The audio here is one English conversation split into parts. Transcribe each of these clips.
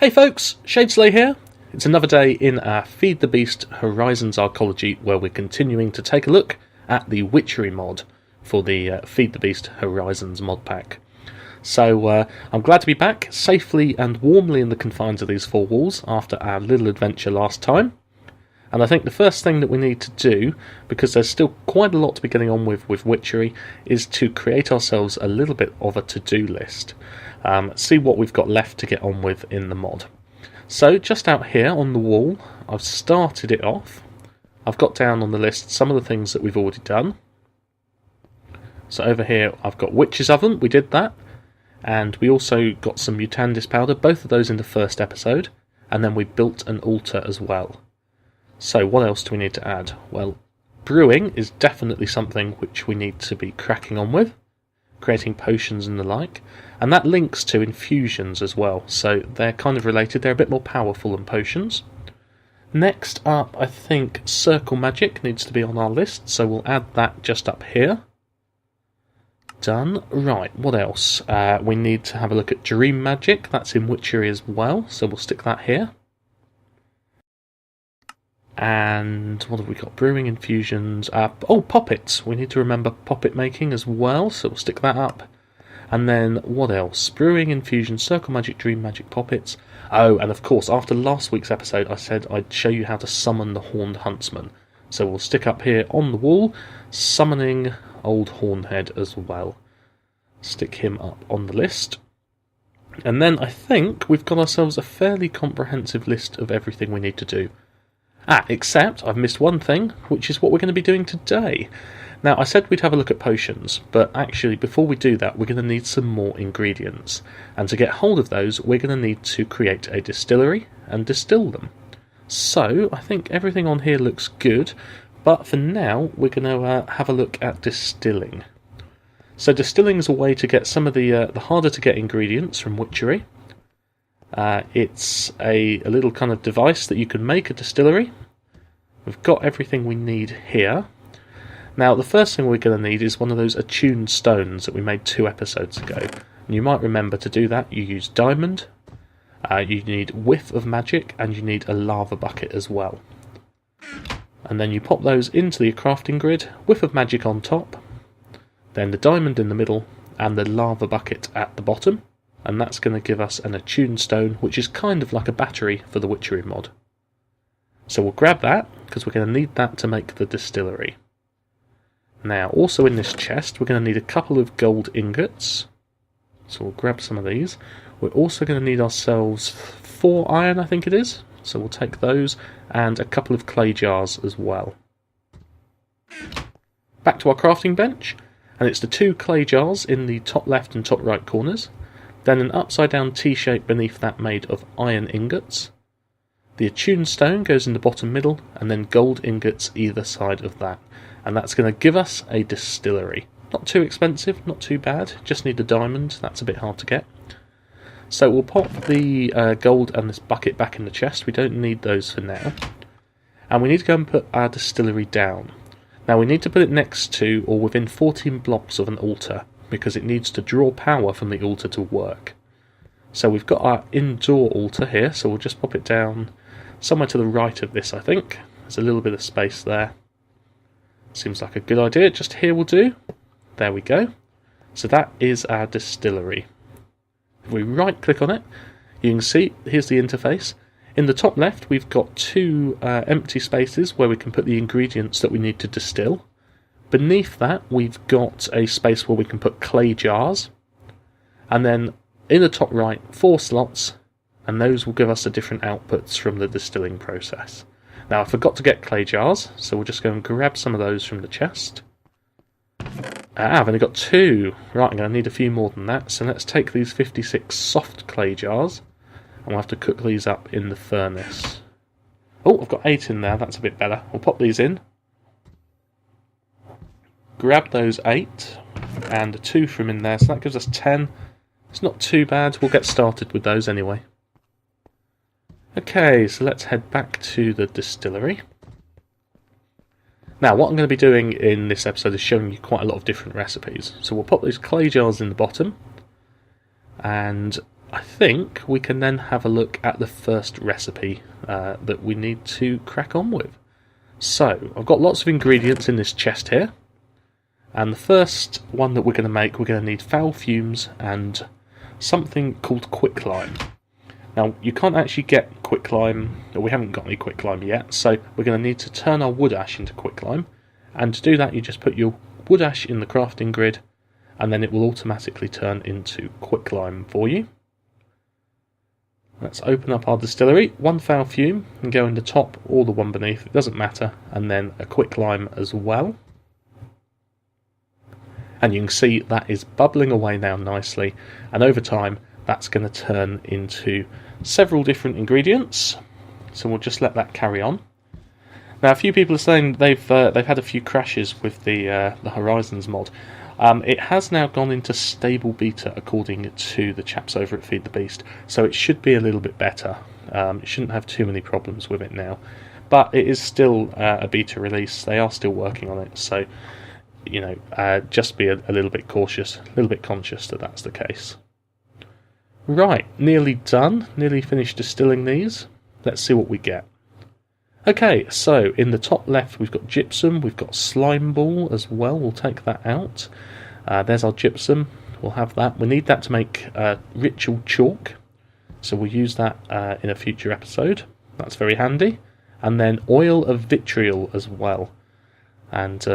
Hey folks, Shadeslay here. It's another day in our Feed the Beast Horizons Arcology where we're continuing to take a look at the Witchery mod for the Feed the Beast Horizons mod pack. So I'm glad to be back safely and warmly in the confines of these four walls after our little adventure last time. And I think the first thing that we need to do, because there's still quite a lot to be getting on with Witchery, is to create ourselves a little bit of a to-do list. See what we've got left to get on with in the mod. So just out here on the wall, I've started it off. I've got down on the list some of the things that we've already done. So over here I've got Witch's Oven, we did that. And we also got some Mutandis powder, both of those in the first episode. And then we built an altar as well. So what else do we need to add? Well, brewing is definitely something which we need to be cracking on with. Creating potions and the like. And that links to infusions as well. So they're kind of related. They're a bit more powerful than potions. Next up, I think circle magic needs to be on our list. So we'll add that just up here. Done. Right, what else? We need to have a look at dream magic. That's in Witchery as well. So we'll stick that here. And what have we got? Brewing, infusions. Poppets. We need to remember poppet making as well, so we'll stick that up. And then what else? Brewing, infusions, circle magic, dream magic, poppets. Oh, and of course, after last week's episode, I said I'd show you how to summon the Horned Hunstman. So we'll stick up here on the wall, summoning old Hornhead as well. Stick him up on the list. And then I think we've got ourselves a fairly comprehensive list of everything we need to do. Except I've missed one thing, which is what we're going to be doing today. Now, I said we'd have a look at potions, but actually, before we do that, we're going to need some more ingredients. And to get hold of those, we're going to need to create a distillery and distill them. So, I think everything on here looks good, but for now, we're going to have a look at distilling. So, distilling is a way to get some of the harder-to-get ingredients from Witchery. It's a little kind of device that you can make a distillery. We've got everything we need here. Now, the first thing we're going to need is one of those attuned stones that we made 2 episodes ago. And you might remember to do that, you use diamond, you need whiff of magic, and you need a lava bucket as well. And then you pop those into your crafting grid, whiff of magic on top, then the diamond in the middle, and the lava bucket at the bottom. And that's going to give us an attuned stone, which is kind of like a battery for the Witchery mod. So we'll grab that, because we're going to need that to make the distillery. Now, also in this chest, we're going to need a couple of gold ingots. So we'll grab some of these. We're also going to need ourselves 4 iron, I think it is. So we'll take those, and a couple of clay jars as well. Back to our crafting bench, and it's the 2 clay jars in the top left and top right corners. Then an upside down T-shape beneath that made of iron ingots. The attuned stone goes in the bottom middle, and then gold ingots either side of that. And that's going to give us a distillery. Not too expensive, not too bad, just need a diamond, that's a bit hard to get. So we'll pop the gold and this bucket back in the chest, we don't need those for now. And we need to go and put our distillery down. Now we need to put it next to, or within 14 blocks of an altar, because it needs to draw power from the altar to work. So we've got our indoor altar here, so we'll just pop it down somewhere to the right of this, I think. There's a little bit of space there. Seems like a good idea, just here will do. There we go. So that is our distillery. If we right click on it, you can see, here's the interface. In the top left we've got 2 empty spaces where we can put the ingredients that we need to distill. Beneath that, we've got a space where we can put clay jars. And then in the top right, 4 slots, and those will give us the different outputs from the distilling process. Now, I forgot to get clay jars, so we'll just go and grab some of those from the chest. I've only got 2. Right, I'm going to need a few more than that, so let's take these 56 soft clay jars, and we'll have to cook these up in the furnace. Oh, I've got 8 in there, that's a bit better. We'll pop these in. Grab those 8 and 2 from in there, so that gives us 10. It's not too bad, we'll get started with those anyway. Okay, so let's head back to the distillery. Now, what I'm going to be doing in this episode is showing you quite a lot of different recipes. So we'll pop those clay jars in the bottom, and I think we can then have a look at the first recipe that we need to crack on with. So, I've got lots of ingredients in this chest here, and the first one that we're going to make, we're going to need foul fumes and something called quicklime. Now, you can't actually get quicklime, or we haven't got any quicklime yet, so we're going to need to turn our wood ash into quicklime, and to do that you just put your wood ash in the crafting grid, and then it will automatically turn into quicklime for you. Let's open up our distillery, one foul fume, and go in the top or the one beneath, it doesn't matter, and then a quicklime as well. And you can see that is bubbling away now nicely, and over time that's going to turn into several different ingredients, so we'll just let that carry on. Now, a few people are saying they've had a few crashes with the Horizons mod. It has now gone into stable beta according to the chaps over at Feed the Beast, so it should be a little bit better. It shouldn't have too many problems with it now, but it is still a beta release. They are still working on it, so you know, just be a little bit cautious, a little bit conscious that that's the case. Right, nearly done, nearly finished distilling these. Let's see what we get. Okay, so in the top left we've got gypsum, we've got slime ball as well, we'll take that out. There's our gypsum, we'll have that. We need that to make ritual chalk, so we'll use that in a future episode. That's very handy. And then oil of vitriol as well, and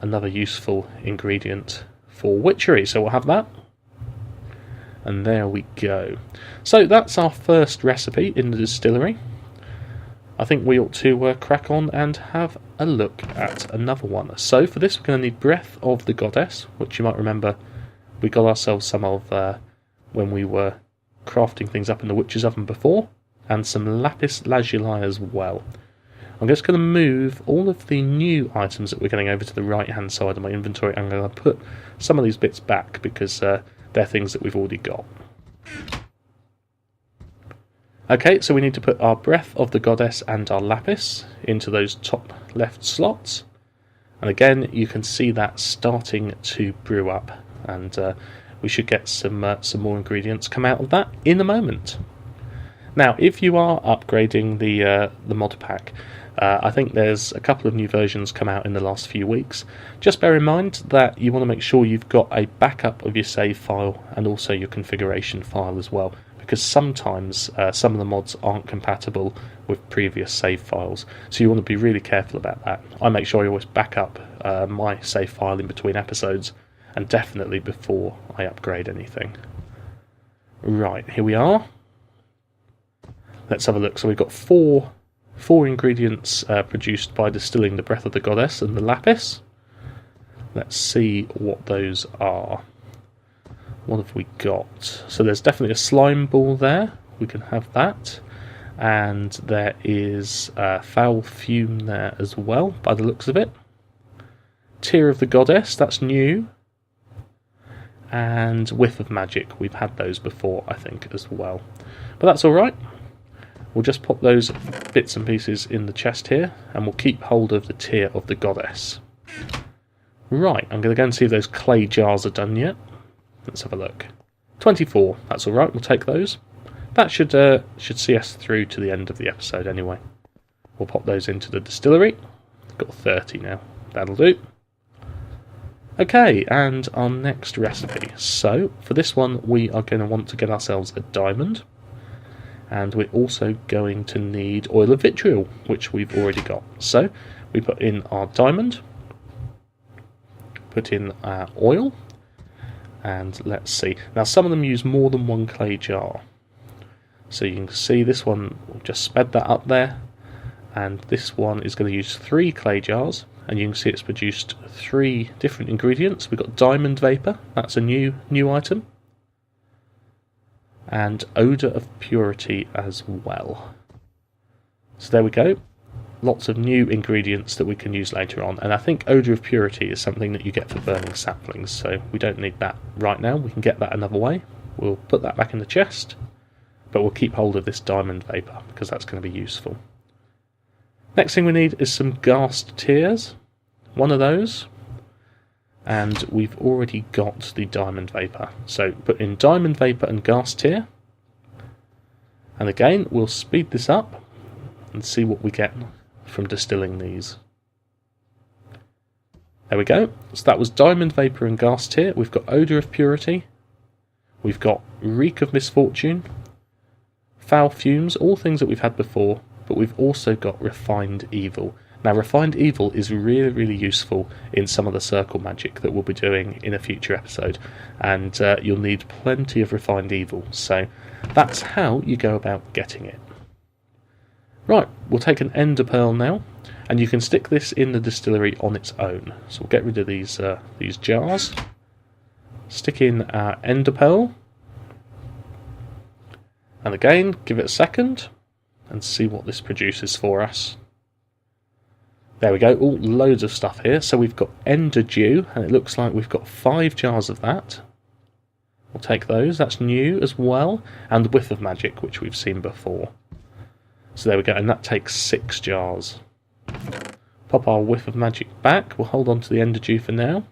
another useful ingredient for witchery, so we'll have that. And there we go. So that's our first recipe in the distillery. I think we ought to crack on and have a look at another one. So for this we're going to need Breath of the Goddess, which you might remember we got ourselves some of when we were crafting things up in the Witch's Oven before, and some Lapis Lazuli as well. I'm just going to move all of the new items that we're getting over to the right hand side of my inventory. I'm going to put some of these bits back because they're things that we've already got. Okay, so we need to put our Breath of the Goddess and our Lapis into those top left slots. And again, you can see that starting to brew up, and we should get some more ingredients come out of that in a moment. Now, if you are upgrading the mod pack, I think there's a couple of new versions come out in the last few weeks. Just bear in mind that you want to make sure you've got a backup of your save file and also your configuration file as well, because sometimes some of the mods aren't compatible with previous save files, so you want to be really careful about that. I make sure I always back up my save file in between episodes, and definitely before I upgrade anything. Right, here we are. Let's have a look. So we've got four ingredients produced by distilling the Breath of the Goddess and the Lapis. Let's see what those are. What have we got? So there's definitely a slime ball there. We can have that. And there is foul fume there as well, by the looks of it. Tear of the Goddess, that's new. And Whiff of Magic, we've had those before, I think, as well. But that's alright. We'll just pop those bits and pieces in the chest here, and we'll keep hold of the Tear of the Goddess. Right, I'm going to go and see if those clay jars are done yet. Let's have a look. 24, that's alright, we'll take those. That should see us through to the end of the episode anyway. We'll pop those into the distillery. Got 30 now, that'll do. Okay, and our next recipe. So, for this one we are going to want to get ourselves a diamond. And we're also going to need oil of vitriol, which we've already got. So, we put in our diamond, put in our oil, and let's see. Now, some of them use more than one clay jar. So you can see this one, we've just sped that up there, and this one is going to use 3 clay jars, and you can see it's produced 3 different ingredients. We've got diamond vapour, that's a new item, and odour of purity as well. So there we go. Lots of new ingredients that we can use later on, and I think odour of purity is something that you get for burning saplings, so we don't need that right now. We can get that another way. We'll put that back in the chest, but we'll keep hold of this diamond vapour because that's going to be useful. Next thing we need is some ghast tears, one of those, and we've already got the diamond vapour. So put in diamond vapour and ghast tear, And again, we'll speed this up and see what we get from distilling these. There we go. So that was Diamond Vapour and Gas Tear. We've got Odour of Purity. We've got Reek of Misfortune. Foul Fumes, all things that we've had before. But we've also got Refined Evil. Now, Refined Evil is really, really useful in some of the circle magic that we'll be doing in a future episode. And you'll need plenty of Refined Evil. So that's how you go about getting it. Right, we'll take an Ender Pearl now. And you can stick this in the distillery on its own. So we'll get rid of these jars. Stick in our Ender Pearl. And again, give it a second. And see what this produces for us. There we go, all loads of stuff here. So we've got Ender Dew, and it looks like we've got 5 jars of that. We'll take those, that's new as well. And Whiff of Magic, which we've seen before. So there we go, and that takes 6 jars. Pop our Whiff of Magic back. We'll hold on to the Ender Dew for now.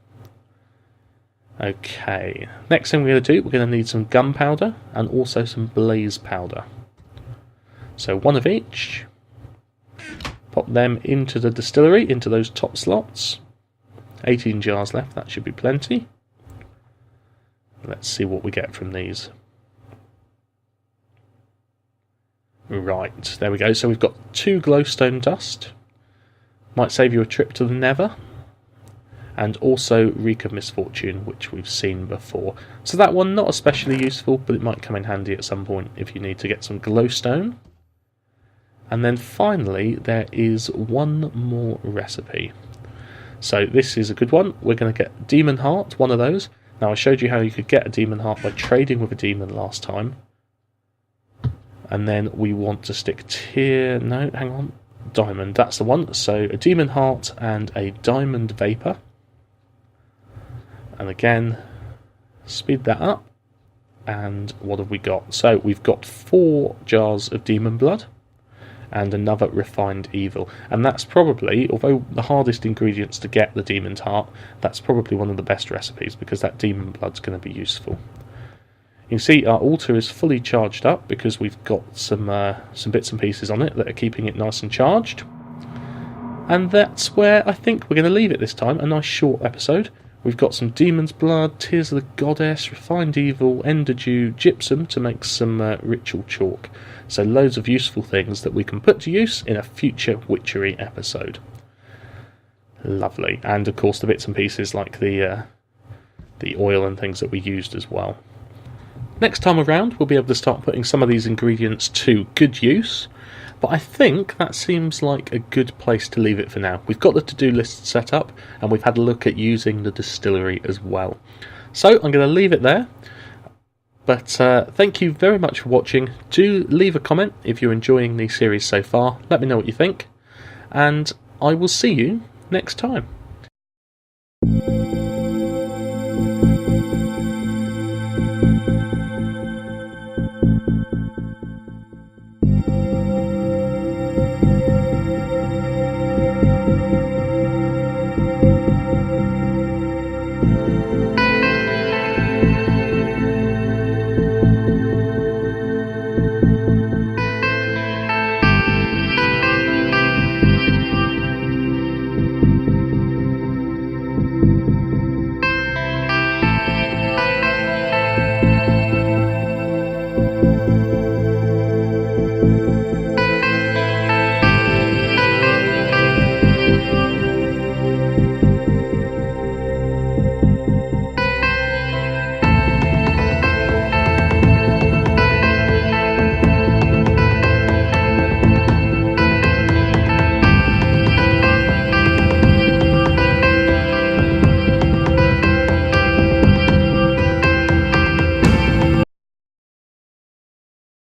Okay, next thing we're going to do, we're going to need some gunpowder and also some blaze powder. So 1 of each. Pop them into the distillery, into those top slots. 18 jars left, that should be plenty. Let's see what we get from these. Right, there we go. So we've got 2 glowstone dust. Might save you a trip to the Nether. And also Reek of Misfortune, which we've seen before. So that one, not especially useful, but it might come in handy at some point if you need to get some glowstone. And then finally, there is one more recipe. So this is a good one. We're going to get Demon Heart, one of those. Now I showed you how you could get a Demon Heart by trading with a demon last time. And then we want to stick Diamond, that's the one. So a Demon Heart and a Diamond Vapour. And again, speed that up. And what have we got? So we've got 4 jars of Demon Blood. And another Refined Evil. And that's probably, although the hardest ingredients to get the Demon's Heart, that's probably one of the best recipes because that Demon Blood's going to be useful. You can see our altar is fully charged up because we've got some bits and pieces on it that are keeping it nice and charged. And that's where I think we're going to leave it this time. A nice short episode. We've got some Demon's Blood, Tears of the Goddess, Refined Evil, Ender Dew, Gypsum to make some ritual chalk. So loads of useful things that we can put to use in a future Witchery episode. Lovely. And of course the bits and pieces like the oil and things that we used as well. Next time around we'll be able to start putting some of these ingredients to good use. But I think that seems like a good place to leave it for now. We've got the to-do list set up and we've had a look at using the distillery as well. So I'm going to leave it there. But thank you very much for watching. Do leave a comment if you're enjoying the series so far. Let me know what you think. And I will see you next time.